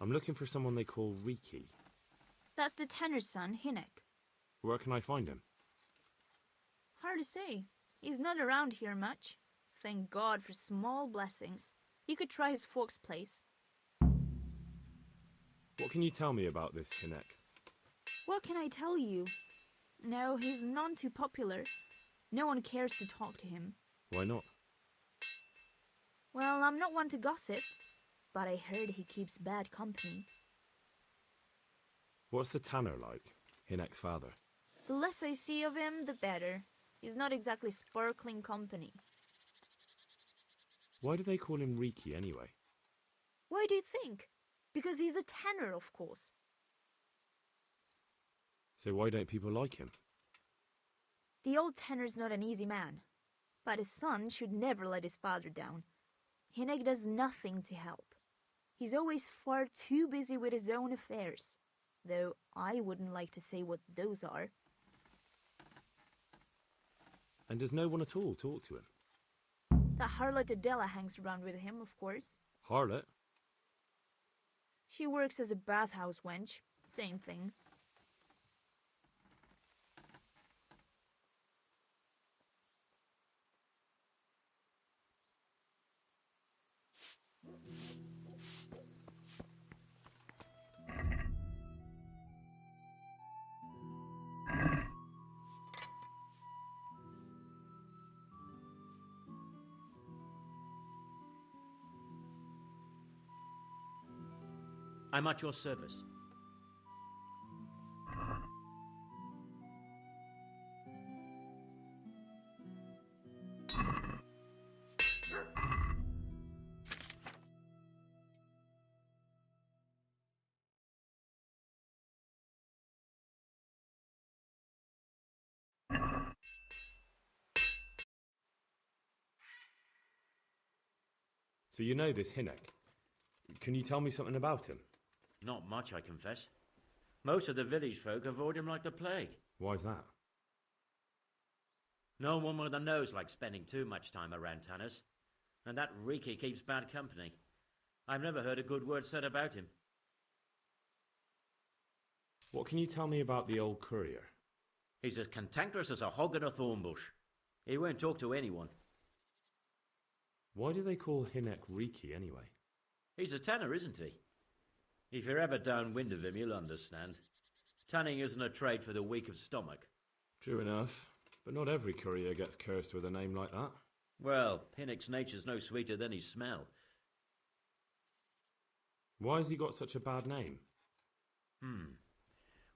I'm looking for someone they call Reeky. That's the tanner's son, Hinek. Where can I find him? Hard to say. He's not around here much. Thank God for small blessings. You could try his folks' place. What can you tell me about this Hinek? What can I tell you? No, he's none too popular. No one cares to talk to him. Why not? Well, I'm not one to gossip, but I heard he keeps bad company. What's the tanner like? Hinek's father. The less I see of him, the better. He's not exactly sparkling company. Why do they call him Reeky anyway? Why do you think? Because he's a tanner, of course. So why don't people like him? The old tanner's not an easy man, but his son should never let his father down. Hinek does nothing to help. He's always far too busy with his own affairs, though I wouldn't like to say what those are. And does no one at all talk to him? The harlot Adela hangs around with him, of course. Harlot? She works as a bathhouse wench. Same thing. I'm at your service. So you know this Hinek. Can you tell me something about him? Not much, I confess. Most of the village folk avoid him like the plague. Why's that? No one with a nose likes spending too much time around tanners. And that Reeky keeps bad company. I've never heard a good word said about him. What can you tell me about the old courier? He's as cantankerous as a hog in a thorn bush. He won't talk to anyone. Why do they call Hinek Reeky anyway? He's a tanner, isn't he? If you're ever downwind of him, you'll understand. Tanning isn't a trade for the weak of stomach. True enough, but not every courier gets cursed with a name like that. Well, Hinnick's nature's no sweeter than his smell. Why has he got such a bad name?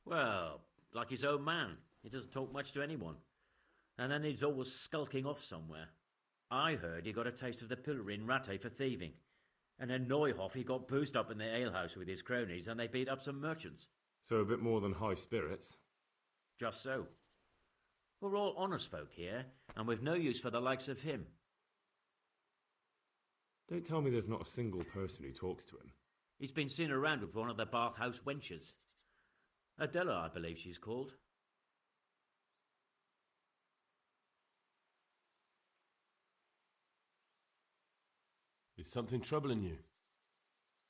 Well, like his own man. He doesn't talk much to anyone. And then he's always skulking off somewhere. I heard he got a taste of the pillory in Rattay for thieving. And in Neuhoff he got boozed up in the alehouse with his cronies and they beat up some merchants. So a bit more than high spirits. Just so. We're all honest folk here, and we've no use for the likes of him. Don't tell me there's not a single person who talks to him. He's been seen around with one of the bathhouse wenches. Adela, I believe she's called. Is something troubling you?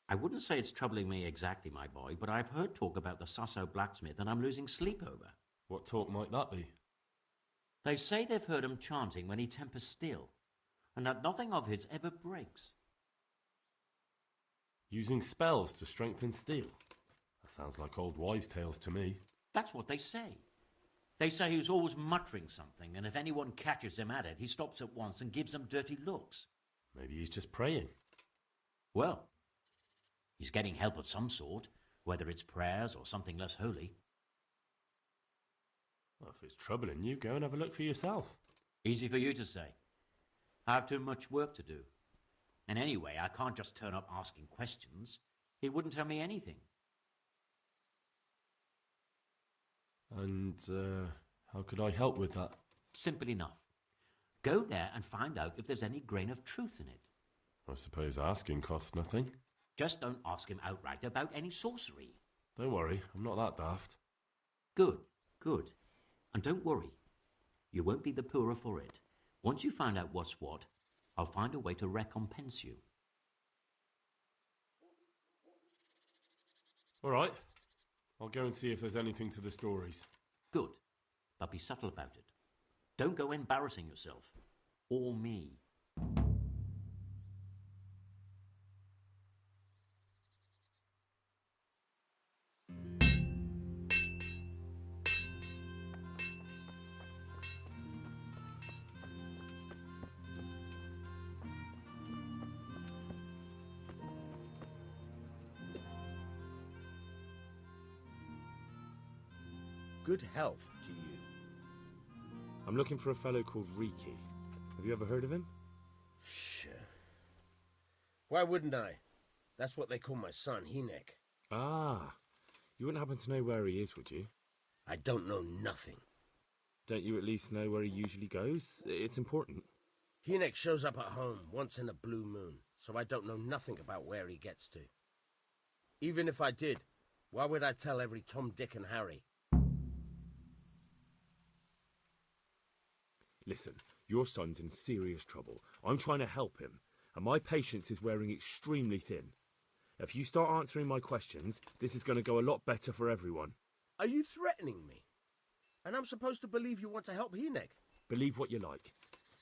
I wouldn't say it's troubling me exactly, my boy, but I've heard talk about the Sasso blacksmith and I'm losing sleep over. What talk might that be? They say they've heard him chanting when he tempers steel, and that nothing of his ever breaks. Using spells to strengthen steel? That sounds like old wives' tales to me. That's what they say. They say he's always muttering something, and if anyone catches him at it, he stops at once and gives them dirty looks. Maybe he's just praying. Well, he's getting help of some sort, whether it's prayers or something less holy. Well, if it's troubling you, go and have a look for yourself. Easy for you to say. I have too much work to do. And anyway, I can't just turn up asking questions. He wouldn't tell me anything. And, how could I help with that? Simple enough. Go there and find out if there's any grain of truth in it. I suppose asking costs nothing. Just don't ask him outright about any sorcery. Don't worry, I'm not that daft. Good, good. And don't worry. You won't be the poorer for it. Once you find out what's what, I'll find a way to recompense you. All right. I'll go and see if there's anything to the stories. Good. But be subtle about it. Don't go embarrassing yourself. Or me. Good health to you. I'm looking for a fellow called Reeky. Have you ever heard of him? Sure. Why wouldn't I? That's what they call my son, Hinek. Ah, you wouldn't happen to know where he is, would you? I don't know nothing. Don't you at least know where he usually goes? It's important. Hinek shows up at home once in a blue moon, so I don't know nothing about where he gets to. Even if I did, why would I tell every Tom, Dick and Harry? Listen, your son's in serious trouble. I'm trying to help him, and my patience is wearing extremely thin. If you start answering my questions, this is going to go a lot better for everyone. Are you threatening me? And I'm supposed to believe you want to help Hinek? Believe what you like.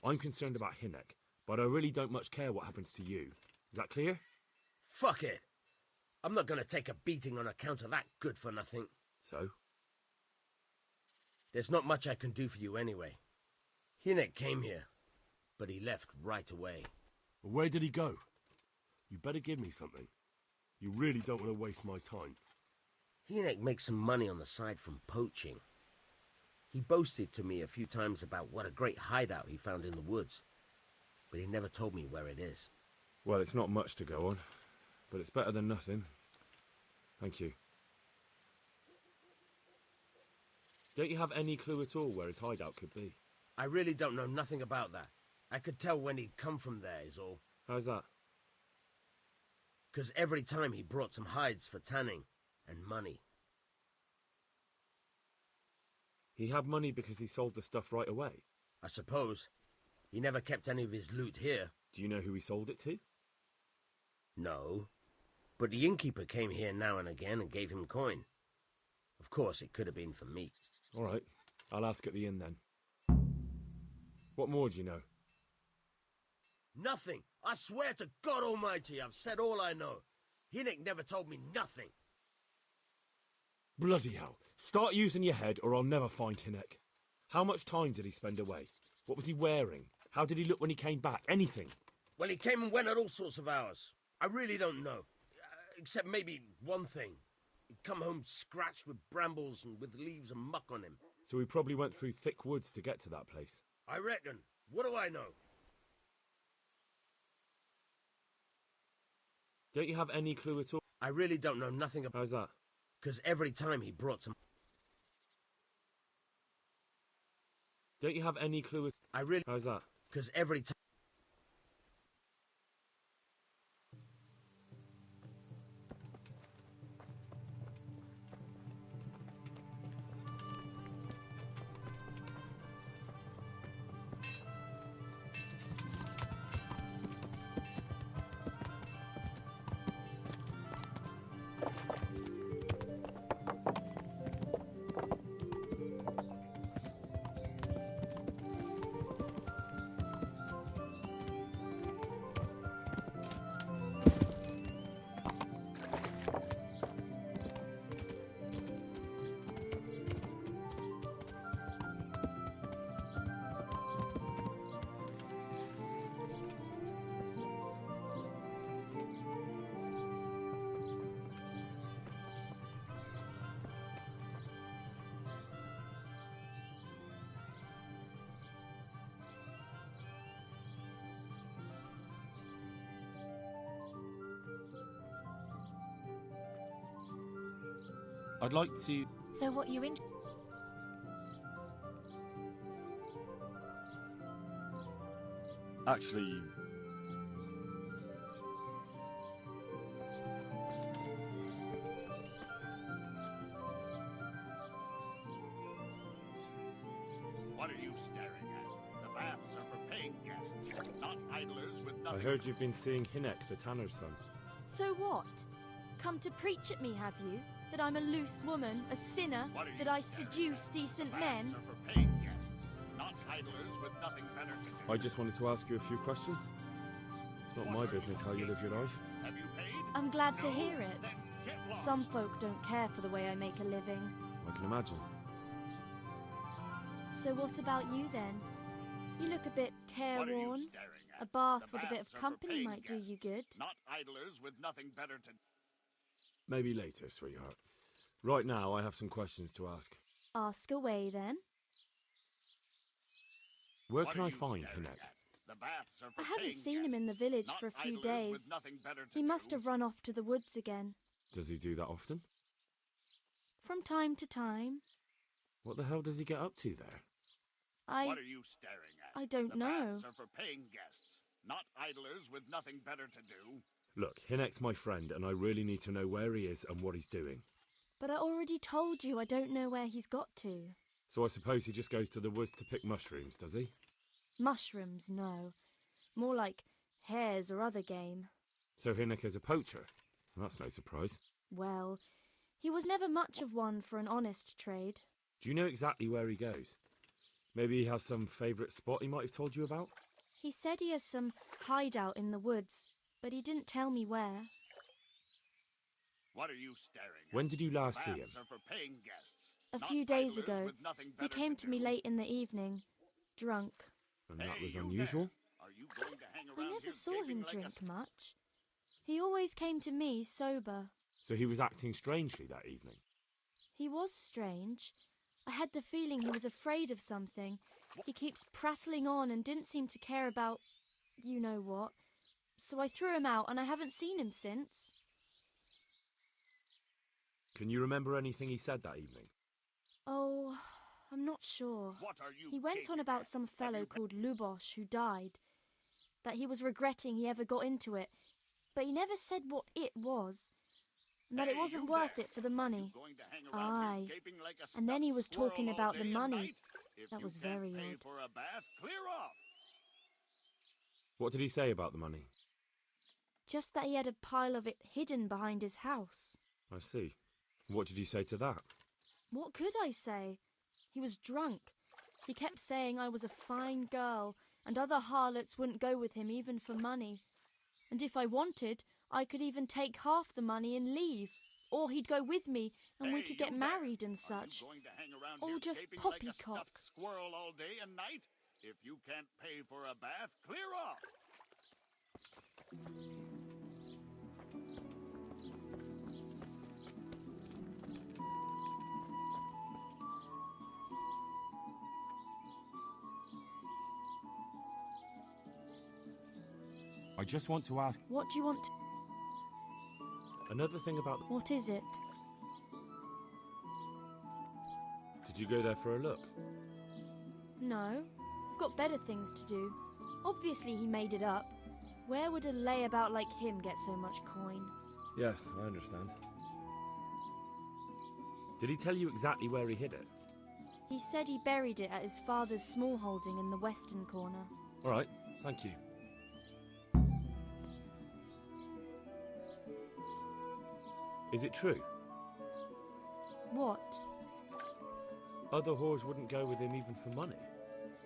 I'm concerned about Hinek, but I really don't much care what happens to you. Is that clear? Fuck it. I'm not gonna take a beating on account of that good-for-nothing. So? There's not much I can do for you anyway. Hinek came here, but he left right away. Well, where did he go? You better give me something. You really don't want to waste my time. Hinek makes some money on the side from poaching. He boasted to me a few times about what a great hideout he found in the woods, but he never told me where it is. Well, it's not much to go on, but it's better than nothing. Thank you. Don't you have any clue at all where his hideout could be? I really don't know nothing about that. I could tell when he'd come from there is all. How's that? 'Cause every time he brought some hides for tanning and money. He had money because he sold the stuff right away. I suppose. He never kept any of his loot here. Do you know who he sold it to? No. But the innkeeper came here now and again and gave him coin. Of course, it could have been for meat. All right, I'll ask at the inn then. What more do you know? Nothing. I swear to God Almighty, I've said all I know. Hinek never told me nothing. Bloody hell. Start using your head or I'll never find Hinek. How much time did he spend away? What was he wearing? How did he look when he came back? Anything? Well, he came and went at all sorts of hours. I really don't know. Except maybe one thing. He'd come home scratched with brambles and with leaves and muck on him. So he probably went through thick woods to get to that place. I reckon. What do I know? Don't you have any clue at all? I really don't know nothing about... How's that? 'Cause every time he brought some... Don't you have any clue at... I really... How's that? 'Cause every time... I'd like to... So what you in? Actually... What are you staring at? The baths are for paying guests, not idlers with I nothing. heard you've been seeing Hinek, the tanner's son. So what? come to preach at me, have you? That I'm a loose woman, a sinner, What are you that I staring seduce at? decent The men? baths are for paying guests, not idlers with nothing better to do. I just wanted to ask you a few questions. It's not my business how you live your life. Have you paid? I'm glad to No? hear it. Then get lost. Some folk don't care for the way I make a living. I can imagine. So what about you then? You look a bit What are you careworn. staring at? A bath The with a bit baths of are for company paying might do you guests, good. Not idlers with nothing better to. Maybe later, sweetheart. Right now, I have some questions to ask. Ask away then. Where What can are I you find staring Hinek? at? The baths are for I haven't paying seen him in the guests, village not for a few idlers days. with nothing better to He must do. have run off to the woods again. Does he do that often? From time to time. What the hell does he get up to there? What are you staring at? I don't the know. Baths are for paying guests, not idlers with nothing better to do. Look, Hinek's my friend, and I really need to know where he is and what he's doing. But I already told you I don't know where he's got to. So I suppose he just goes to the woods to pick mushrooms, does he? Mushrooms, no. More like hares or other game. So Hinek is a poacher? That's no surprise. Well, he was never much of one for an honest trade. Do you know exactly where he goes? Maybe he has some favourite spot he might have told you about? He said he has some hideout in the woods, but he didn't tell me where. What are you staring at? When did you The last see him? baths are for paying guests, A not few days idlers ago, with nothing he better came to me do. late in the evening, drunk. And that Hey, was you unusual? there. Are you going to hang I around never here saw gaping him like a drink s- much. He always came to me sober. So he was acting strangely that evening? He was strange. I had the feeling he was afraid of something. He keeps prattling on and didn't seem to care about you know what. So I threw him out and I haven't seen him since. Can you remember anything he said that evening? Oh, I'm not sure. What are you He went on gaping about at? some Have fellow you called Lubosh who died. That he was regretting he ever got into it. But he never said what it was. And that it Hey, wasn't you worth there. it for the money. You going to hang around Aye. here gaping like a And then he stuffed was talking squirrel all about the day and money. night? If That you was can't very pay odd. for a bath, clear off. What did he say about the money? Just that he had a pile of it hidden behind his house. I see. What did you say to that? What could I say? He was drunk. He kept saying I was a fine girl, and other harlots wouldn't go with him even for money. And if I wanted, I could even take half the money and leave. Or he'd go with me, and we Hey, could get you there. married and Are such. you going to hang around Or here just gaping like a poppycock. stuffed squirrel all day and night? If you can't pay for a bath, clear off. I just want to ask. What do you want? Another thing about... What is it? Did you go there for a look? No. I've got better things to do. Obviously he made it up. Where would a layabout like him get so much coin? Yes, I understand. Did he tell you exactly where he hid it? He said he buried it at his father's small holding in the western corner. All right, thank you. Is it true? What? Other whores wouldn't go with him even for money.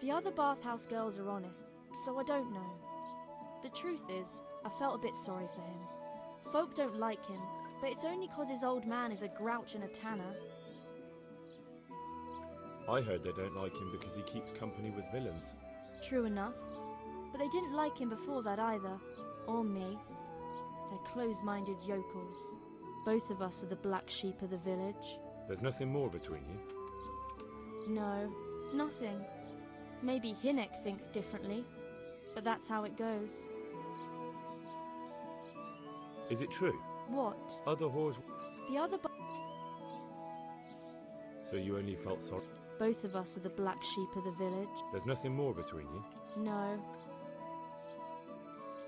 The other bathhouse girls are honest, so I don't know. The truth is, I felt a bit sorry for him. Folk don't like him, but it's only 'cause his old man is a grouch and a tanner. I heard they don't like him because he keeps company with villains. True enough. But they didn't like him before that either. Or me. They're close-minded yokels. Both of us are the black sheep of the village. There's nothing more between you? No, nothing. Maybe Hinek thinks differently, but that's how it goes. Is it true? What? Other whores... The other So you only felt sorry? Both of us are the black sheep of the village. There's nothing more between you? No,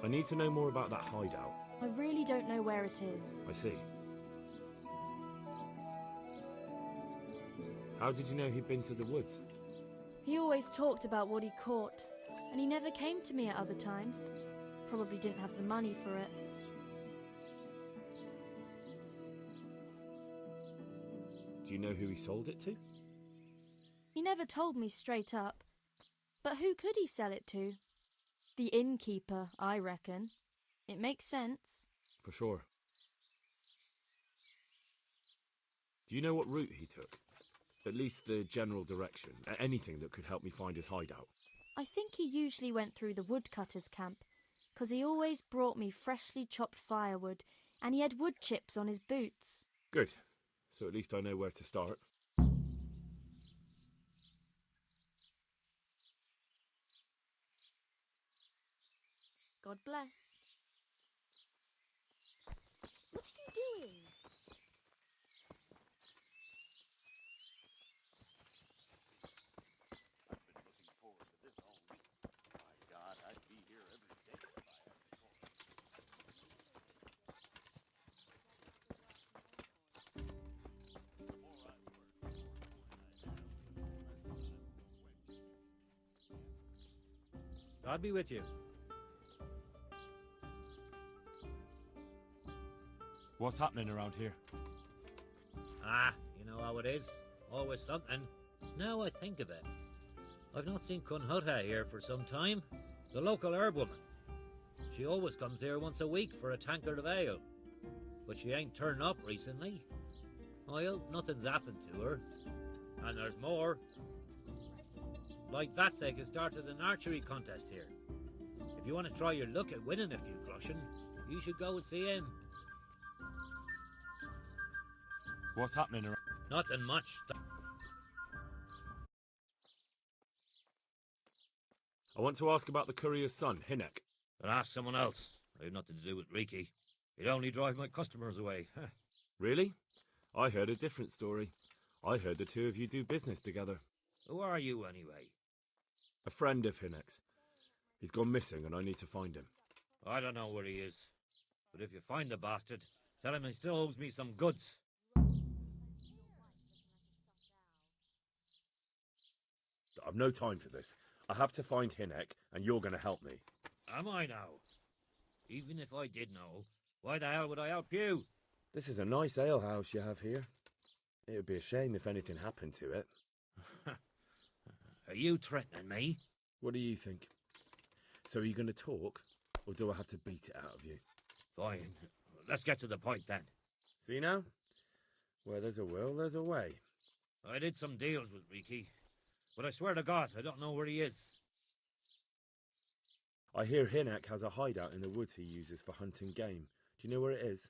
I need to know more about that hideout. I really don't know where it is. I see. How did you know he'd been to the woods? He always talked about what he caught, and he never came to me at other times. Probably didn't have the money for it. Do you know who he sold it to? He never told me straight up. But who could he sell it to? The innkeeper, I reckon. It makes sense. For sure. Do you know what route he took? At least the general direction. Anything that could help me find his hideout. I think he usually went through the woodcutter's camp, 'cause he always brought me freshly chopped firewood, and he had wood chips on his boots. Good. So at least I know where to start. God bless. What are you doing? I've been looking forward to this all week. My God, I'd be here every day if I had the coin. The more I work, the more coin I have. I'll be with you. What's happening around here? Ah, you know how it is. Always something. Now I think of it. I've not seen Cunhutta here for some time. The local herb woman. She always comes here once a week for a tankard of ale. But she ain't turned up recently. I hope nothing's happened to her. And there's more. Like Vatsek has started an archery contest here. If you want to try your luck at winning a few groschen, you should go and see him. What's happening around? Nothing much. I want to ask about the courier's son, Hinek. But ask someone else. I have nothing to do with Reeky. He'd only drive my customers away. Really? I heard a different story. I heard the two of you do business together. Who are you, anyway? A friend of Hinek's. He's gone missing and I need to find him. I don't know where he is. But if you find the bastard, tell him he still owes me some goods. I've no time for this. I have to find Hinek, and you're going to help me. Am I now? Even if I did know, why the hell would I help you? This is a nice alehouse you have here. It would be a shame if anything happened to it. Are you threatening me? What do you think? So are you going to talk, or do I have to beat it out of you? Fine. Let's get to the point then. See now? Where there's a will, there's a way. I did some deals with Reeky, but I swear to God, I don't know where he is. I hear Hinek has a hideout in the woods he uses for hunting game. Do you know where it is?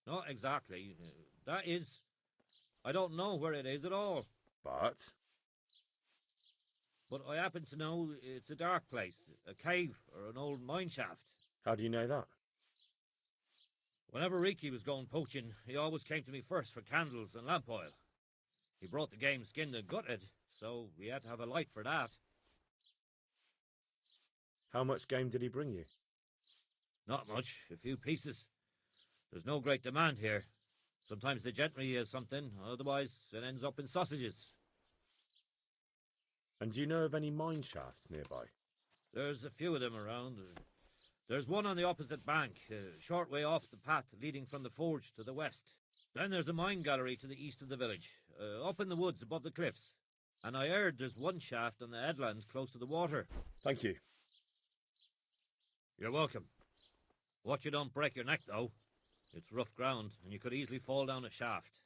Not exactly. That is... I don't know where it is at all. But I happen to know it's a dark place, a cave or an old mine shaft. how do you know that? Whenever Reeky was going poaching, he always came to me first for candles and lamp oil. He brought the game skinned and gutted, so we had to have a light for that. How much game did he bring you? Not much, a few pieces. There's no great demand here. Sometimes the gentry has something, otherwise it ends up in sausages. And do you know of any mine shafts nearby? There's a few of them around. There's one on the opposite bank, a short way off the path leading from the forge to the west. Then there's a mine gallery to the east of the village, up in the woods above the cliffs. And I heard there's one shaft on the headland close to the water. Thank you. You're welcome. Watch you don't break your neck, though. It's rough ground, and you could easily fall down a shaft.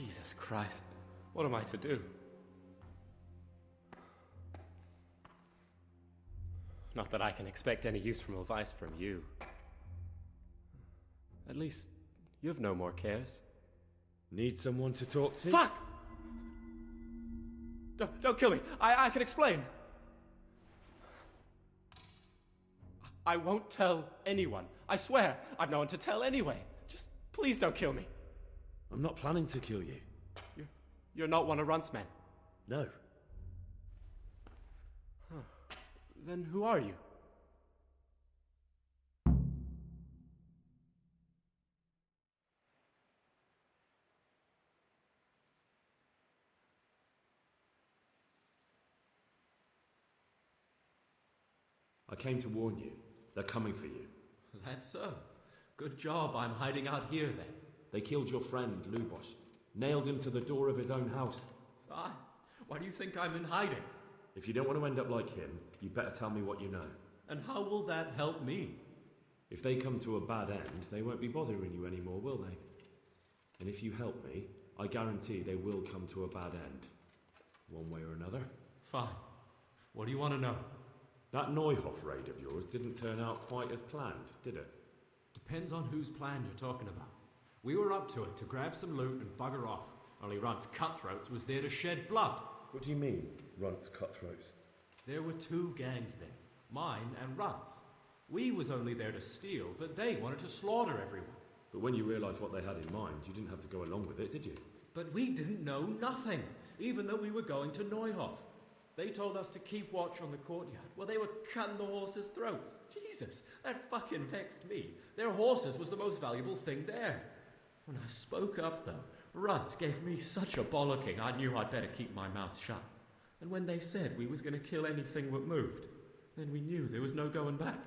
Jesus Christ. What am I to do? Not that I can expect any useful advice from you. At least, you've no more cares. Need someone to talk to? Fuck! Don't kill me. I can explain. I won't tell anyone. I swear, I've no one to tell anyway. Just please don't kill me. I'm not planning to kill you. You're not one of Runt's men. No. Then who are you? I came to warn you. They're coming for you. That's so. Good job I'm hiding out here then. They killed your friend, Lubosh. Nailed him to the door of his own house. Why do you think I'm in hiding? If you don't want to end up like him, you better tell me what you know. And how will that help me? If they come to a bad end, they won't be bothering you anymore, will they? And if you help me, I guarantee they will come to a bad end. One way or another. Fine. What do you want to know? That Neuhoff raid of yours didn't turn out quite as planned, did it? Depends on whose plan you're talking about. We were up to it to grab some loot and bugger off. Only Runt's cutthroats was there to shed blood. What do you mean, Runt's cutthroats? There were two gangs there, mine and Runt's. We was only there to steal, but they wanted to slaughter everyone. But when you realised what they had in mind, you didn't have to go along with it, did you? But we didn't know nothing, even though we were going to Neuhoff. They told us to keep watch on the courtyard while they were cutting the horses' throats. Jesus, that fucking vexed me. Their horses was the most valuable thing there. When I spoke up, though, Runt gave me such a bollocking I knew I'd better keep my mouth shut. And when they said we was going to kill anything that moved, then we knew there was no going back.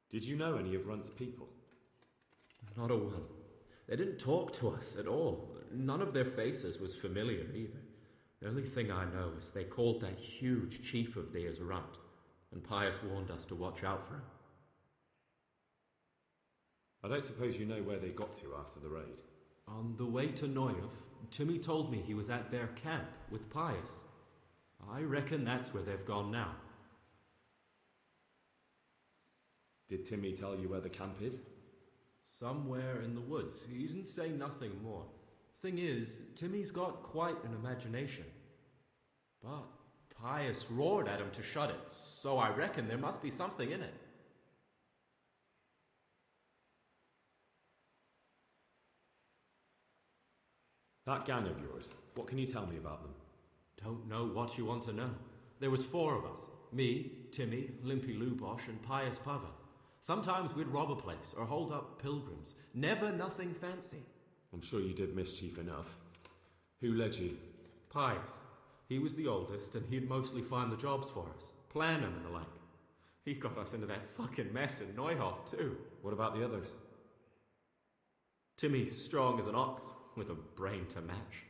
Did you know any of Runt's people? Not a one. They didn't talk to us at all. None of their faces was familiar either. The only thing I know is they called that huge chief of theirs Runt, and Pius warned us to watch out for him. I don't suppose you know where they got to after the raid? On the way to Neuhoff, Timmy told me he was at their camp with Pius. I reckon that's where they've gone now. Did Timmy tell you where the camp is? Somewhere in the woods. He didn't say nothing more. Thing is, Timmy's got quite an imagination. But Pius roared at him to shut it, so I reckon there must be something in it. That gang of yours, what can you tell me about them? Don't know what you want to know. There was 4 of us. Me, Timmy, Limpy Lubosh, and Pius Pava. Sometimes we'd rob a place or hold up pilgrims. Never nothing fancy. I'm sure you did mischief enough. Who led you? Pius. He was the oldest, and he'd mostly find the jobs for us, plan them and the like. He got us into that fucking mess in Neuhoff, too. What about the others? Timmy's strong as an ox, with a brain to match.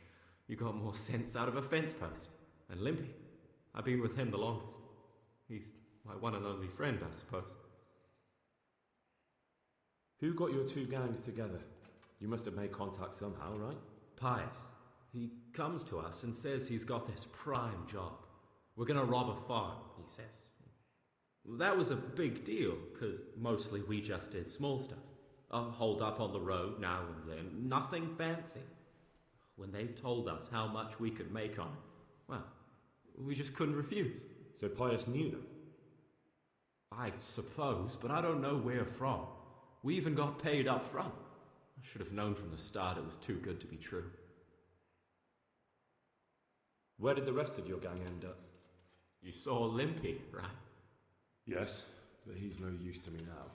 You got more sense out of a fence post. And Limpy, I've been with him the longest. He's my one and only friend, I suppose. Who got your 2 gangs together? You must have made contact somehow, right? Pius. He comes to us and says he's got this prime job. We're gonna rob a farm, he says. That was a big deal, because mostly we just did small stuff. Hold up on the road now and then, nothing fancy. When they told us how much we could make on it, well, we just couldn't refuse. So Pius knew them? I suppose, but I don't know where from. We even got paid up front. I should have known from the start it was too good to be true. Where did the rest of your gang end up? You saw Limpy, right? Yes, but he's no use to me now.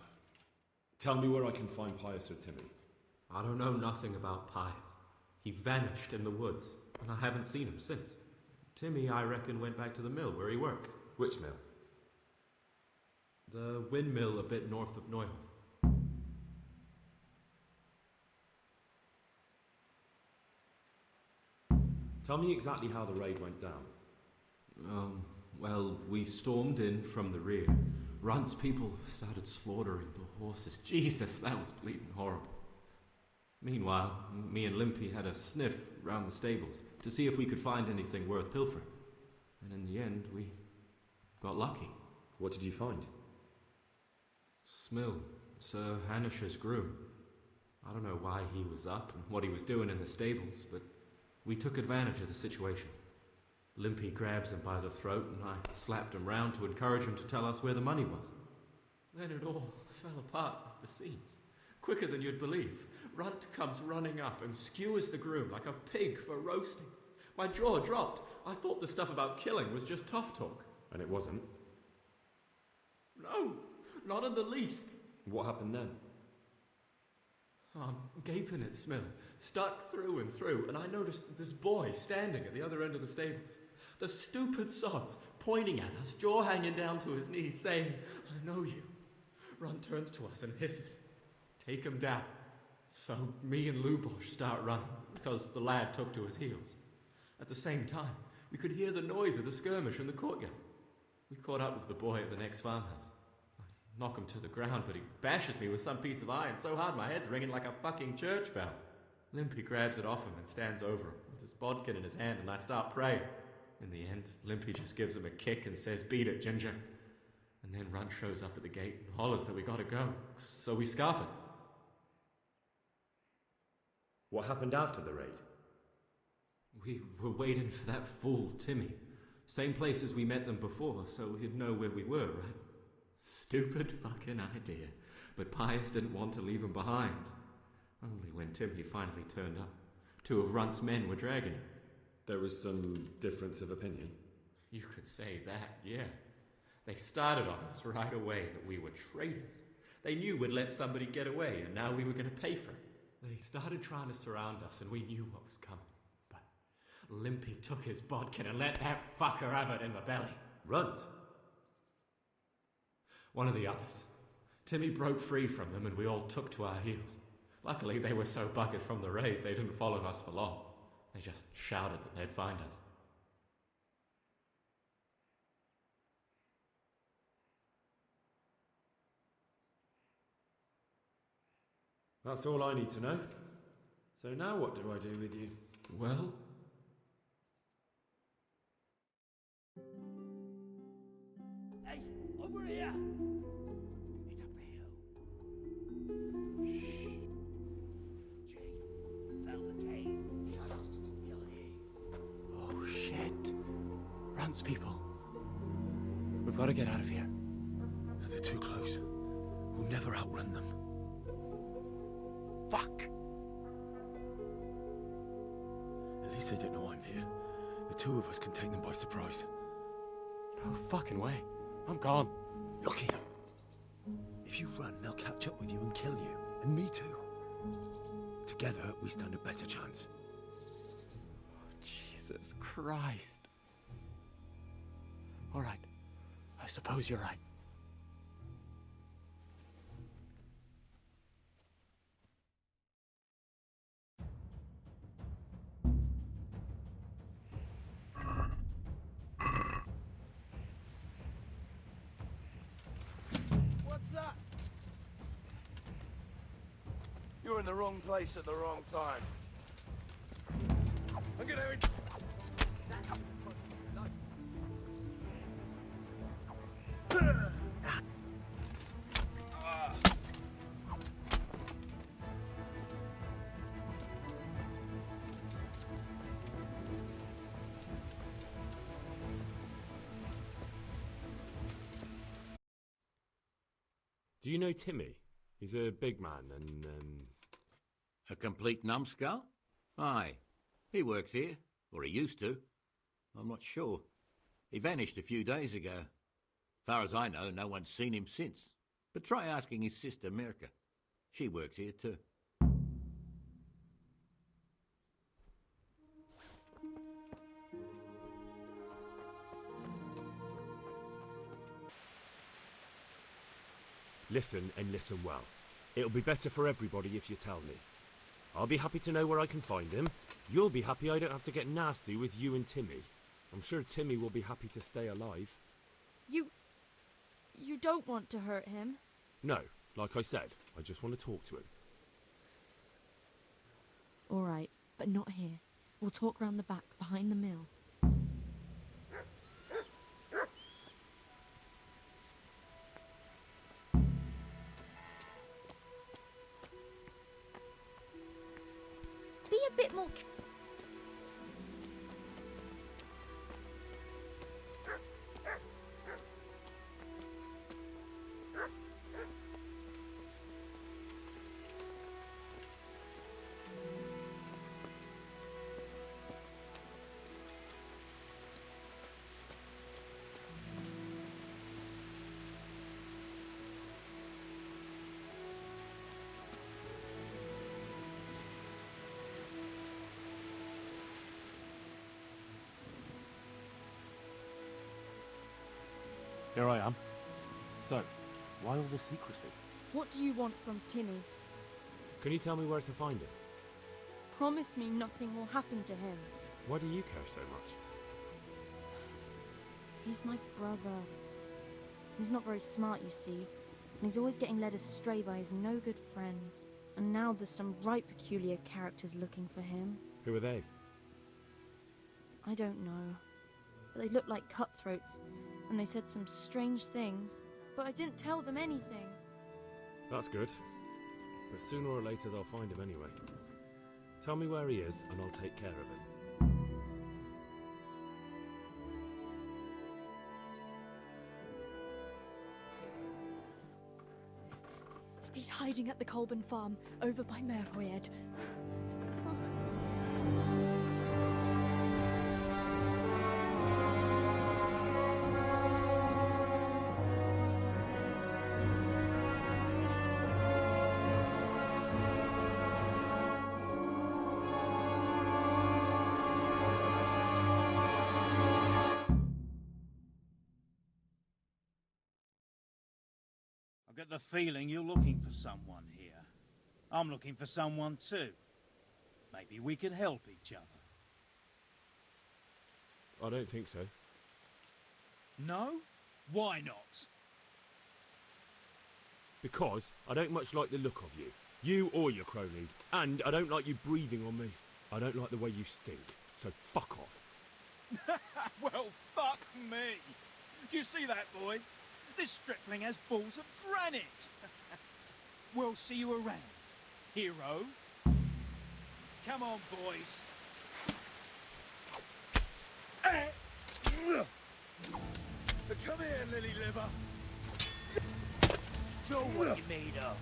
Tell me where I can find Pius or Timmy. I don't know nothing about Pius. He vanished in the woods, and I haven't seen him since. Timmy, I reckon, went back to the mill where he works. Which mill? The windmill a bit north of Neuhoff. Tell me exactly how the raid went down. Well, we stormed in from the rear. Runt's people started slaughtering the horses. Jesus, that was bleeding horrible. Meanwhile, me and Limpy had a sniff round the stables to see if we could find anything worth pilfering. And in the end, we got lucky. What did you find? Smill, Sir Hanish's groom. I don't know why he was up and what he was doing in the stables, but we took advantage of the situation. Limpy grabs him by the throat and I slapped him round to encourage him to tell us where the money was. Then it all fell apart at the seams. Quicker than you'd believe. Runt comes running up and skewers the groom like a pig for roasting. My jaw dropped. I thought the stuff about killing was just tough talk. And it wasn't? No, not in the least. What happened then? I'm gaping at Smill, stuck through and through, and I noticed this boy standing at the other end of the stables. The stupid sods pointing at us, jaw hanging down to his knees, saying, "I know you." Runt turns to us and hisses, "Take him down." So me and Lubosh start running, because the lad took to his heels. At the same time, we could hear the noise of the skirmish in the courtyard. We caught up with the boy at the next farmhouse. I knock him to the ground, but he bashes me with some piece of iron so hard my head's ringing like a fucking church bell. Limpy grabs it off him and stands over him with his bodkin in his hand, and I start praying. In the end, Limpy just gives him a kick and says, "Beat it, Ginger." And then Runt shows up at the gate and hollers that we gotta go, so we scarp it. What happened after the raid? We were waiting for that fool, Timmy. Same place as we met them before, so he'd know where we were, right? Stupid fucking idea. But Pius didn't want to leave him behind. Only when Timmy finally turned up, two of Runt's men were dragging him. There was some difference of opinion? You could say that, yeah. They started on us right away that we were traitors. They knew we'd let somebody get away, and now we were going to pay for it. They started trying to surround us, and we knew what was coming. But Limpy took his bodkin and let that fucker have it in the belly. Runt? One of the others. Timmy broke free from them, and we all took to our heels. Luckily, they were so buggered from the raid, they didn't follow us for long. They just shouted that they'd find us. That's all I need to know. So now what do I do with you? Well... Hey, over here! It's up the hill. Shh. Chief, tell the cave. Shut up, he'll hear you. Oh, shit. Runt's people. We've got to get out of here. They're too close. We'll never outrun them. Fuck! At least they don't know I'm here. The two of us can take them by surprise. No fucking way. I'm gone. Look here. If you run, they'll catch up with you and kill you. And me too. Together, we stand a better chance. Jesus Christ. All right. I suppose you're right. You're in the wrong place at the wrong time. I'm gonna... Do you know Timmy? He's a big man and, A complete numbskull? Aye. He works here. Or he used to. I'm not sure. He vanished a few days ago. Far as I know, no one's seen him since. But try asking his sister, Mirka. She works here too. Listen and listen well. It'll be better for everybody if you tell me. I'll be happy to know where I can find him. You'll be happy I don't have to get nasty with you and Timmy. I'm sure Timmy will be happy to stay alive. You don't want to hurt him? No, like I said, I just want to talk to him. All right, but not here. We'll talk round the back, behind the mill. Be a bit more... Here I am. So, why all the secrecy? What do you want from Timmy? Can you tell me where to find him? Promise me nothing will happen to him. Why do you care so much? He's my brother. He's not very smart, you see, and he's always getting led astray by his no-good friends. And now there's some right peculiar characters looking for him. Who are they? I don't know, but they look like cutthroats, and they said some strange things, but I didn't tell them anything. That's good. But sooner or later they'll find him anyway. Tell me where he is and I'll take care of him. He's hiding at the Colburn farm, over by Merhoyed. I get the feeling you're looking for someone here. I'm looking for someone too. Maybe we could help each other. I don't think so. No? Why not? Because I don't much like the look of you. You or your cronies. And I don't like you breathing on me. I don't like the way you stink. So fuck off. Well, fuck me. You see that, boys? This stripling has balls of granite. We'll see you around, hero. Come on, boys. Come here, lily liver. Show what you're made of.